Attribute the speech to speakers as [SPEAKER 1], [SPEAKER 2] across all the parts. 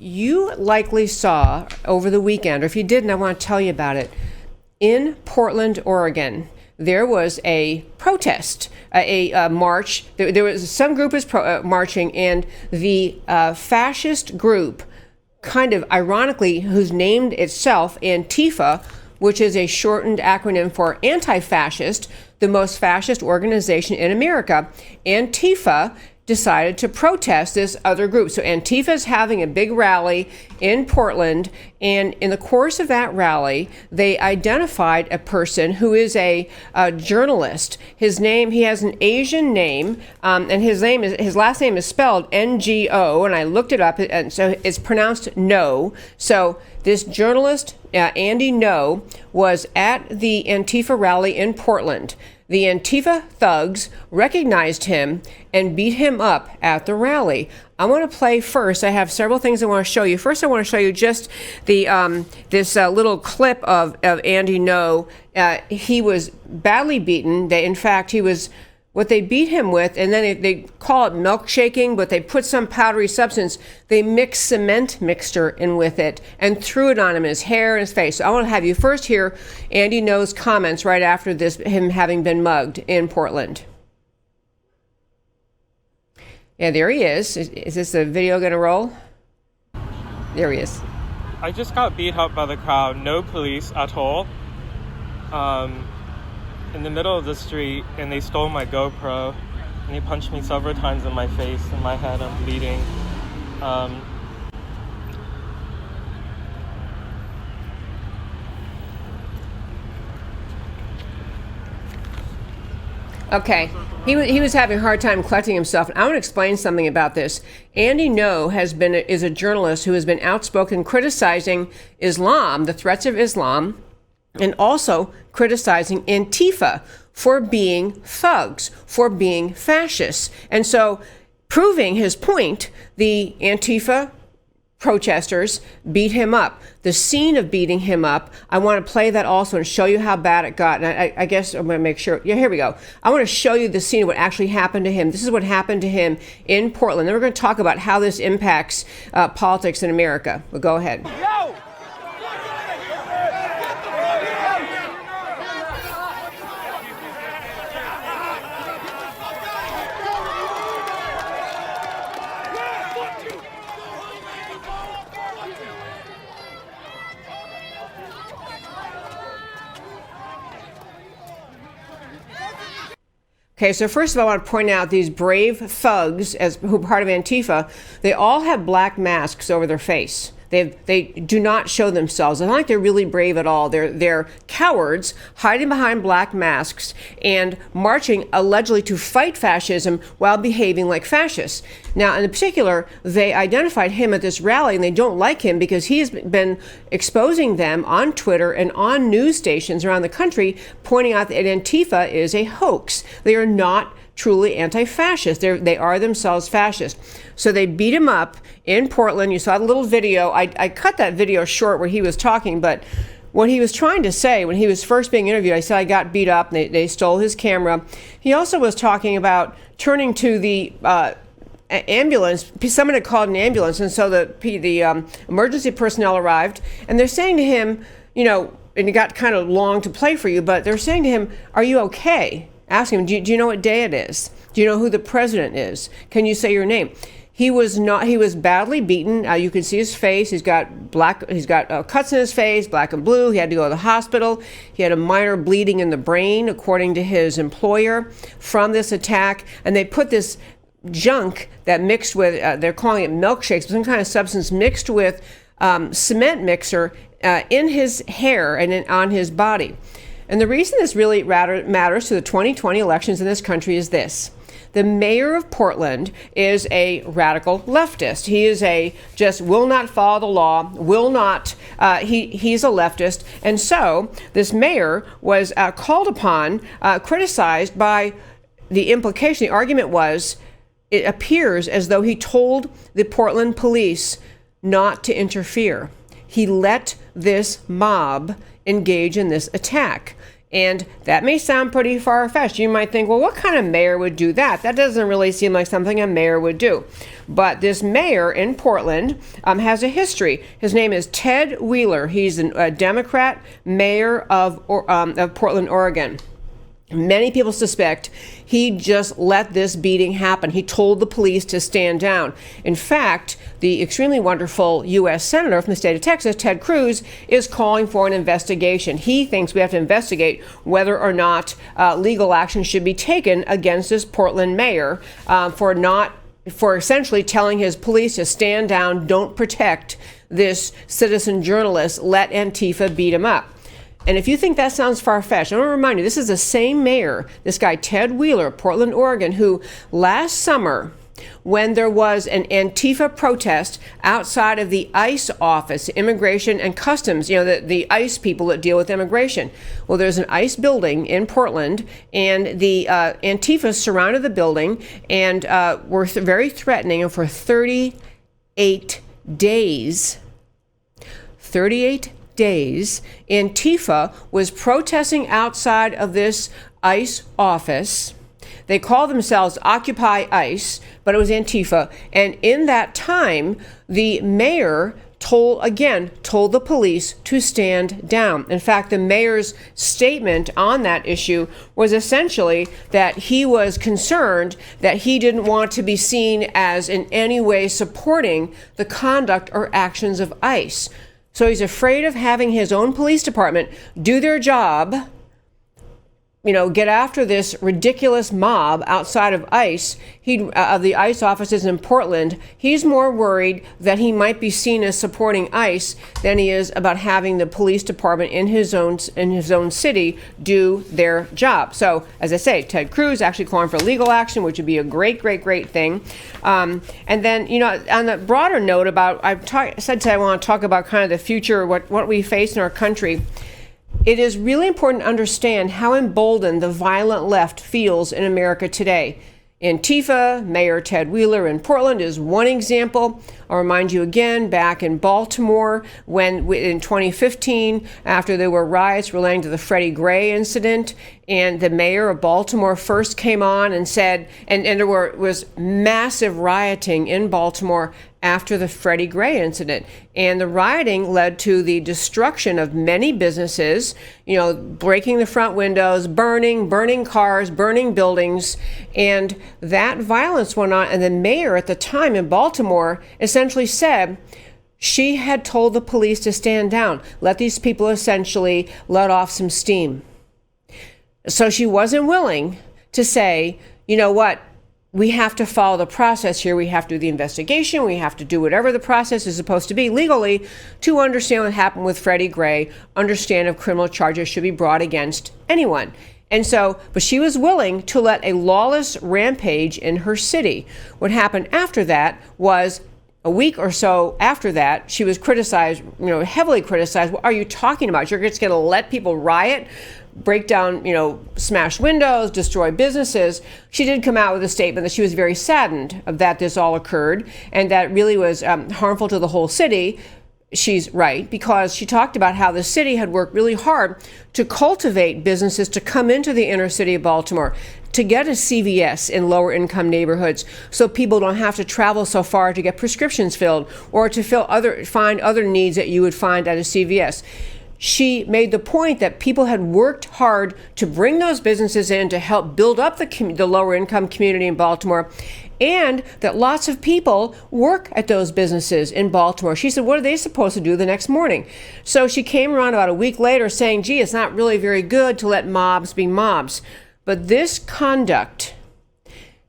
[SPEAKER 1] you likely saw over the weekend, or if you didn't, I want to tell you about it. In Portland, Oregon, there was a protest, a march. There was some group was marching, and the fascist group, kind of ironically, who's named itself Antifa, which is a shortened acronym for anti-fascist, the most fascist organization in America. Antifa decided to protest this other group. So Antifa is having a big rally in Portland, and in the course of that rally, they identified a person who is a journalist. He has an Asian name, and his last name is spelled Ngo, and I looked it up, and so it's pronounced No. So this journalist, Andy No, was at the Antifa rally in Portland. The Antifa thugs recognized him and beat him up at the rally. I want to play first. I have several things I want to show you. First, I want to show you just the this little clip of Andy No. He was badly beaten. In fact, he was what they beat him with, and then they call it milkshaking, but they put some powdery substance. They mixed cement mixture in with it and threw it on him, his hair and his face. So I want to have you first hear Andy No's comments right after this, him having been mugged in Portland. Yeah, there he is. Is this the video going to roll? There he is.
[SPEAKER 2] I just got beat up by the crowd. No police at all. In the middle of the street, and they stole my GoPro, and he punched me several times in my face and my head. I'm bleeding.
[SPEAKER 1] Okay, he was having a hard time collecting himself. And I want to explain something about this. Andy No is a journalist who has been outspoken criticizing Islam, the threats of Islam, and also criticizing Antifa for being thugs, for being fascists. And so, proving his point, the Antifa protesters beat him up. The scene of beating him up, I want to play that also and show you how bad it got. And I guess I'm going to make sure. Yeah, here we go. I want to show you the scene of what actually happened to him. This is what happened to him in Portland. Then we're going to talk about how this impacts politics in America. Well, go ahead.
[SPEAKER 3] No!
[SPEAKER 1] Okay, so first of all, I want to point out these brave thugs, who are part of Antifa, they all have black masks over their face. They do not show themselves. It's not like they're really brave at all. They're cowards hiding behind black masks and marching allegedly to fight fascism while behaving like fascists. Now, in particular, they identified him at this rally, and they don't like him because he has been exposing them on Twitter and on news stations around the country, pointing out that Antifa is a hoax. They are not truly anti-fascist. They are themselves fascist. So they beat him up in Portland. You saw the little video. I cut that video short where he was talking, but what he was trying to say when he was first being interviewed, I said I got beat up, and they stole his camera. He also was talking about turning to the ambulance. Someone had called an ambulance, and so the emergency personnel arrived, and they're saying to him, you know, and it got kind of long to play for you, but they're saying to him, "Are you okay?" Asking him, do you know what day it is? Do you know who the president is? Can you say your name? He was not. He was badly beaten. You can see his face. He's got cuts in his face, black and blue. He had to go to the hospital. He had a minor bleeding in the brain, according to his employer, from this attack. And they put this junk that mixed with, they're calling it milkshakes, some kind of substance mixed with cement mixer in his hair and on his body. And the reason this really matters to the 2020 elections in this country is this. The mayor of Portland is a radical leftist. He is just will not follow the law, will not, he's a leftist. And so this mayor was called upon, criticized by the implication. The argument was, it appears as though he told the Portland police not to interfere. He let this mob engage in this attack. And that may sound pretty far-fetched. You might think, well, what kind of mayor would do that? That doesn't really seem like something a mayor would do. But this mayor in Portland has a history. His name is Ted Wheeler. He's a Democrat mayor of Portland, Oregon. Many people suspect he just let this beating happen. He told the police to stand down. In fact, the extremely wonderful U.S. Senator from the state of Texas, Ted Cruz, is calling for an investigation. He thinks we have to investigate whether or not legal action should be taken against this Portland mayor for essentially telling his police to stand down, don't protect this citizen journalist, let Antifa beat him up. And if you think that sounds far-fetched, I want to remind you, this is the same mayor, this guy Ted Wheeler, Portland, Oregon, who last summer, when there was an Antifa protest outside of the ICE office, Immigration and Customs, the ICE people that deal with immigration. Well, there's an ICE building in Portland, and the Antifa surrounded the building and were very threatening. And for 38 days, Antifa was protesting outside of this ICE office. They call themselves Occupy ICE, but it was Antifa. And in that time, the mayor told the police to stand down. In fact, the mayor's statement on that issue was essentially that he was concerned that he didn't want to be seen as in any way supporting the conduct or actions of ICE. So he's afraid of having his own police department do their job, get after this ridiculous mob outside of ICE, of the ICE offices in Portland. He's more worried that he might be seen as supporting ICE than he is about having the police department in his own city do their job. So, as I say, Ted Cruz actually calling for legal action, which would be a great thing. And then, on the broader note about, I said today I want to talk about kind of the future, what we face in our country. It is really important to understand how emboldened the violent left feels in America today. Antifa, Mayor Ted Wheeler in Portland is one example. I'll remind you again, back in Baltimore, when in 2015, after there were riots relating to the Freddie Gray incident, and the mayor of Baltimore first came on and said, and there was massive rioting in Baltimore after the Freddie Gray incident. And the rioting led to the destruction of many businesses, breaking the front windows, burning cars, burning buildings. And that violence went on. And the mayor at the time in Baltimore essentially said she had told the police to stand down, let these people essentially let off some steam. So she wasn't willing to say, you know what? We have to follow the process here. We have to do the investigation. We have to do whatever the process is supposed to be legally to understand what happened with Freddie Gray, understand if criminal charges should be brought against anyone. And so, but she was willing to let a lawless rampage in her city. What happened after that was a week or so after that, she was criticized, heavily criticized. What are you talking about? You're just going to let people riot, break down, smash windows, destroy businesses. She did come out with a statement that she was very saddened that this all occurred and that really was harmful to the whole city. She's right, because she talked about how the city had worked really hard to cultivate businesses to come into the inner city of Baltimore, to get a CVS in lower income neighborhoods so people don't have to travel so far to get prescriptions filled or to find other needs that you would find at a CVS. She made the point that people had worked hard to bring those businesses in to help build up the lower income community in Baltimore, and that lots of people work at those businesses in Baltimore. She said, what are they supposed to do the next morning? So she came around about a week later saying, gee, it's not really very good to let mobs be mobs. But this conduct,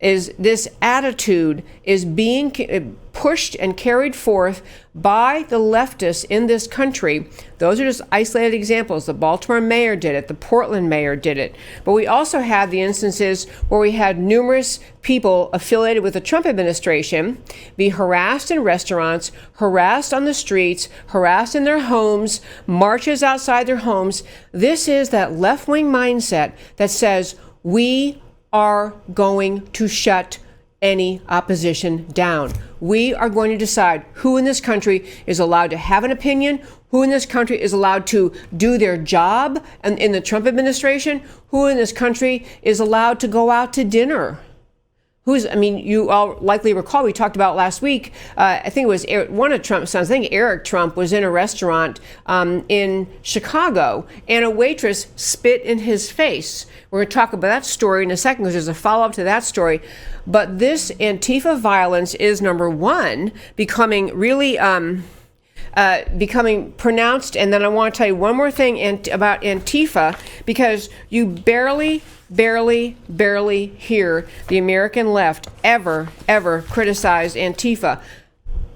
[SPEAKER 1] this attitude is being pushed and carried forth by the leftists in this country. Those are just isolated examples. The Baltimore mayor did it. The Portland mayor did it. But we also had the instances where we had numerous people affiliated with the Trump administration be harassed in restaurants, harassed on the streets, harassed in their homes, marches outside their homes. This is that left-wing mindset that says we are going to shut any opposition down. We are going to decide who in this country is allowed to have an opinion, who in this country is allowed to do their job, and in the Trump administration, who in this country is allowed to go out to dinner. You all likely recall we talked about last week, I think it was one of Trump's sons, I think Eric Trump was in a restaurant in Chicago, and a waitress spit in his face. We're going to talk about that story in a second because there's a follow-up to that story. But this Antifa violence is, number one, becoming really becoming pronounced. And then I want to tell you one more thing about Antifa, because you barely hear the American left ever criticize Antifa.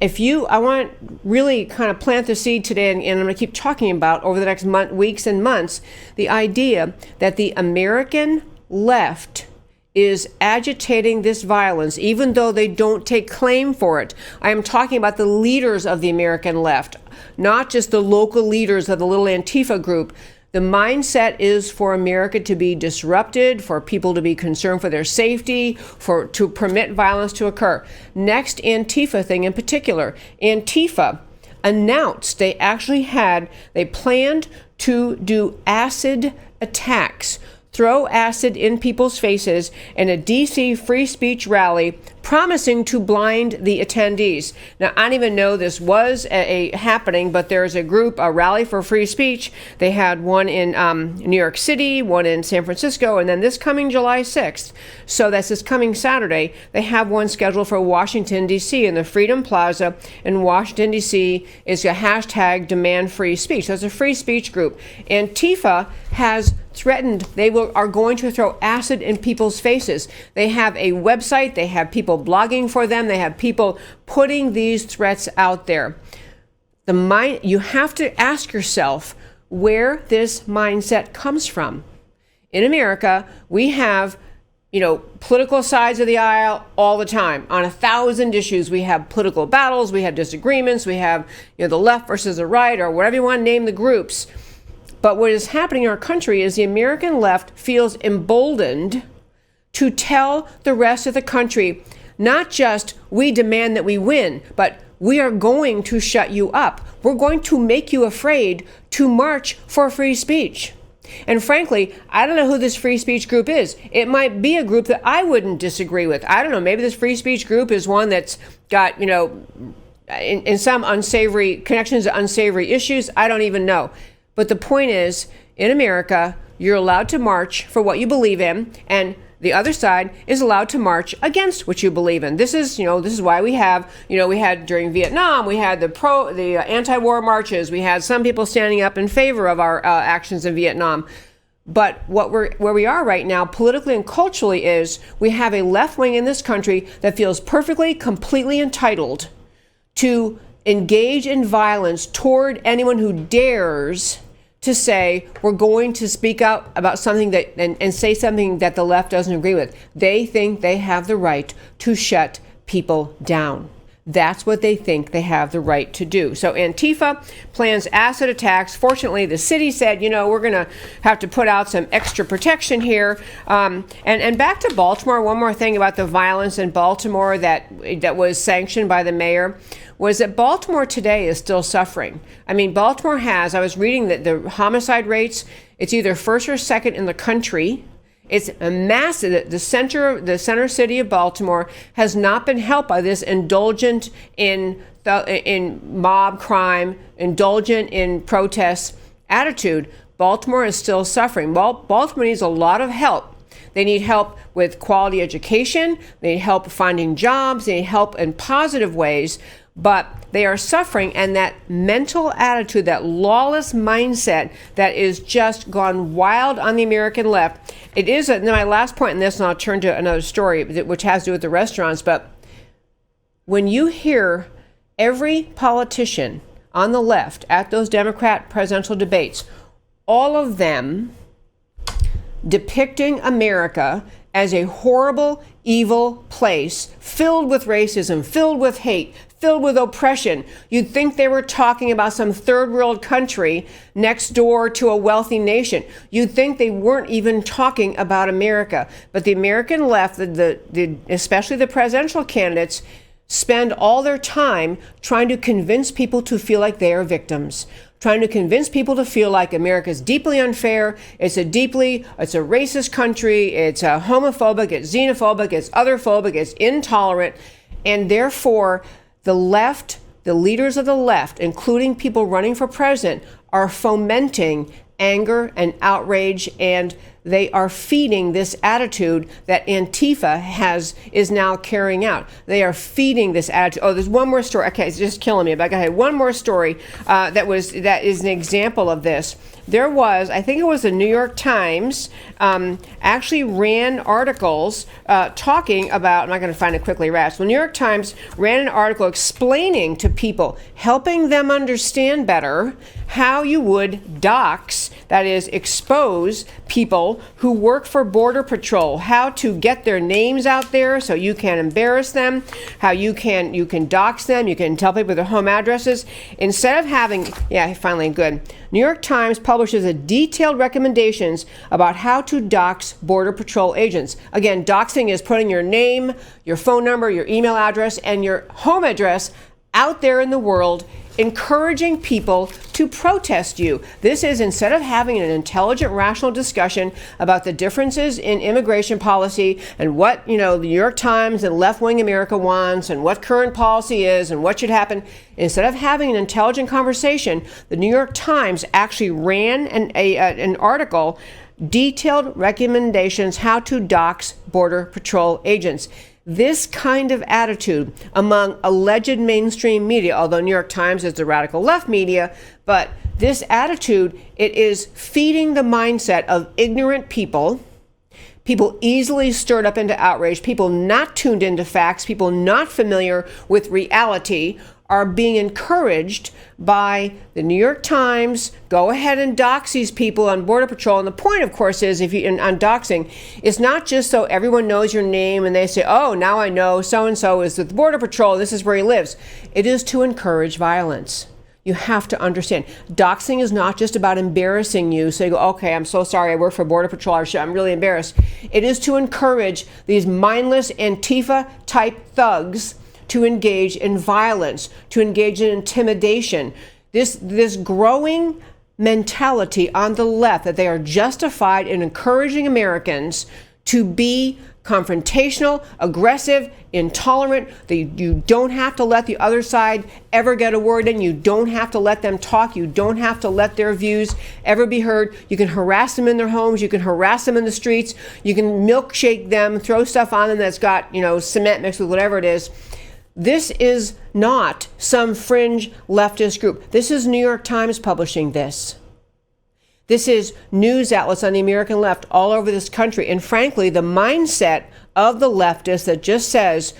[SPEAKER 1] I want to really kind of plant the seed today, and I'm going to keep talking about over the next weeks and months, the idea that the American left is agitating this violence, even though they don't take claim for it. I am talking about the leaders of the American left, not just the local leaders of the little Antifa group. The mindset is for America to be disrupted, for people to be concerned for their safety, to permit violence to occur. Next Antifa thing in particular, Antifa announced they planned to do acid attacks, throw acid in people's faces in a DC free speech rally, promising to blind the attendees. Now, I don't even know this was happening, but there's a group, a rally for free speech. They had one in New York City, one in San Francisco, and then this coming July 6th. So that's this coming Saturday. They have one scheduled for Washington, D.C. in the Freedom Plaza in Washington, D.C. is a hashtag demand free speech. So it's a free speech group. Antifa has threatened they are going to throw acid in people's faces. They have a website. They have people blogging for them. They have people putting these threats out there. You have to ask yourself where this mindset comes from. In America, we have, political sides of the aisle all the time. On 1,000 issues, we have political battles, we have disagreements, we have, the left versus the right, or whatever you want to name the groups. But what is happening in our country is the American left feels emboldened to tell the rest of the country, not just we demand that we win, but we are going to shut you up. We're going to make you afraid to march for free speech. And frankly, I don't know who this free speech group is. It might be a group that I wouldn't disagree with. I don't know. Maybe this free speech group is one that's got, in some unsavory connections to unsavory issues. I don't even know. But the point is, in America, you're allowed to march for what you believe in, and the other side is allowed to march against what you believe in. This is why we have, we had during Vietnam, we had the anti-war marches, we had some people standing up in favor of our actions in Vietnam. But where we are right now, politically and culturally, is we have a left wing in this country that feels perfectly, completely entitled to engage in violence toward anyone who dares to say we're going to speak out about something that and say something that the left doesn't agree with. They think they have the right to shut people down. That's what they think they have the right to do. So Antifa plans acid attacks. Fortunately, the city said, we're going to have to put out some extra protection here. And back to Baltimore, one more thing about the violence in Baltimore that was sanctioned by the mayor was that Baltimore today is still suffering. I mean, Baltimore has, I was reading that the homicide rates, it's either first or second in the country. It's a massive, the center city of Baltimore has not been helped by this indulgent in mob crime, indulgent in protests attitude. Baltimore is still suffering. Baltimore needs a lot of help. They need help with quality education. They need help finding jobs. They need help in positive ways. But they are suffering, and that mental attitude, that lawless mindset that is just gone wild on the American left. It is, my last point in this, and I'll turn to another story, which has to do with the restaurants, but when you hear every politician on the left at those Democrat presidential debates, all of them depicting America as a horrible, evil place filled with racism, filled with hate, filled with oppression. You'd think they were talking about some third world country next door to a wealthy nation. You'd think they weren't even talking about America. But the American left, especially the presidential candidates, spend all their time trying to convince people to feel like they are victims, trying to convince people to feel like America is deeply unfair, it's a racist country, it's homophobic, it's xenophobic, it's otherphobic, it's intolerant, and therefore the left, the leaders of the left, including people running for president, are fomenting anger and outrage, and they are feeding this attitude that Antifa is now carrying out. They are feeding this attitude. Oh, there's one more story. Okay, it's just killing me. But go ahead. One more story that is an example of this. There was, I think it was the New York Times, actually ran articles talking about, I'm not going to find it quickly, Rats. The New York Times ran an article explaining to people, helping them understand better how you would dox, that is, expose people who work for Border Patrol, how to get their names out there so you can embarrass them, how you can dox them, you can tell people their home addresses. Instead of having, yeah, finally, good. New York Times publishes a detailed recommendations about how to dox Border Patrol agents. Again, doxing is putting your name, your phone number, your email address, and your home address out there in the world, encouraging people to protest you. This is, instead of having an intelligent, rational discussion about the differences in immigration policy and what, the New York Times and left-wing America wants and what current policy is and what should happen, instead of having an intelligent conversation, the New York Times actually ran an article, detailed recommendations how to dox Border Patrol agents. This kind of attitude among alleged mainstream media, although New York Times is the radical left media, but this attitude, it is feeding the mindset of ignorant people easily stirred up into outrage, people not tuned into facts, people not familiar with reality, are being encouraged by the New York Times. Go ahead and dox these people on Border Patrol. And the point, of course, is on doxing, it's not just so everyone knows your name and they say, oh, now I know so-and-so is with the Border Patrol, this is where he lives. It is to encourage violence. You have to understand, doxing is not just about embarrassing you. So you go, okay, I'm so sorry, I work for Border Patrol, I'm really embarrassed. It is to encourage these mindless Antifa-type thugs to engage in violence, to engage in intimidation. This growing mentality on the left that they are justified in encouraging Americans to be confrontational, aggressive, intolerant, that you don't have to let the other side ever get a word in. You don't have to let them talk. You don't have to let their views ever be heard. You can harass them in their homes. You can harass them in the streets. You can milkshake them, throw stuff on them that's got, cement mixed with whatever it is. This is not some fringe leftist group. This is New York Times publishing this. This is news outlets on the American left all over this country. And frankly, the mindset of the leftist that just says,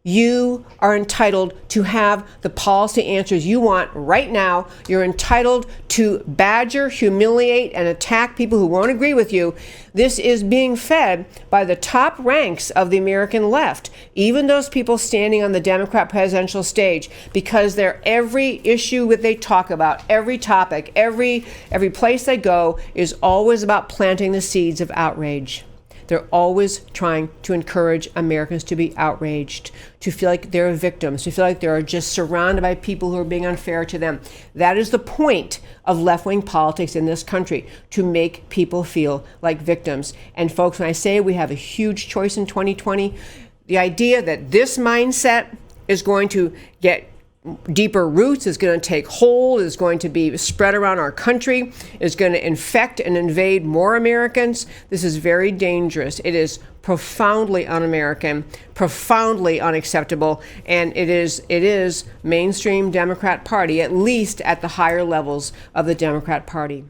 [SPEAKER 1] you are entitled to have the policy answers you want right now. You're entitled to badger, humiliate, and attack people who won't agree with you. This is being fed by the top ranks of the American left, even those people standing on the Democrat presidential stage, because every issue that they talk about, every topic, every place they go is always about planting the seeds of outrage. They're always trying to encourage Americans to be outraged, to feel like they're victims, to feel like they're just surrounded by people who are being unfair to them. That is the point of left-wing politics in this country, to make people feel like victims. And folks, when I say we have a huge choice in 2020, the idea that this mindset is going to get deeper roots, is going to take hold, is going to be spread around our country, is going to infect and invade more Americans. This is very dangerous. It is profoundly un-American, profoundly unacceptable, and it is mainstream Democrat Party, at least at the higher levels of the Democrat Party.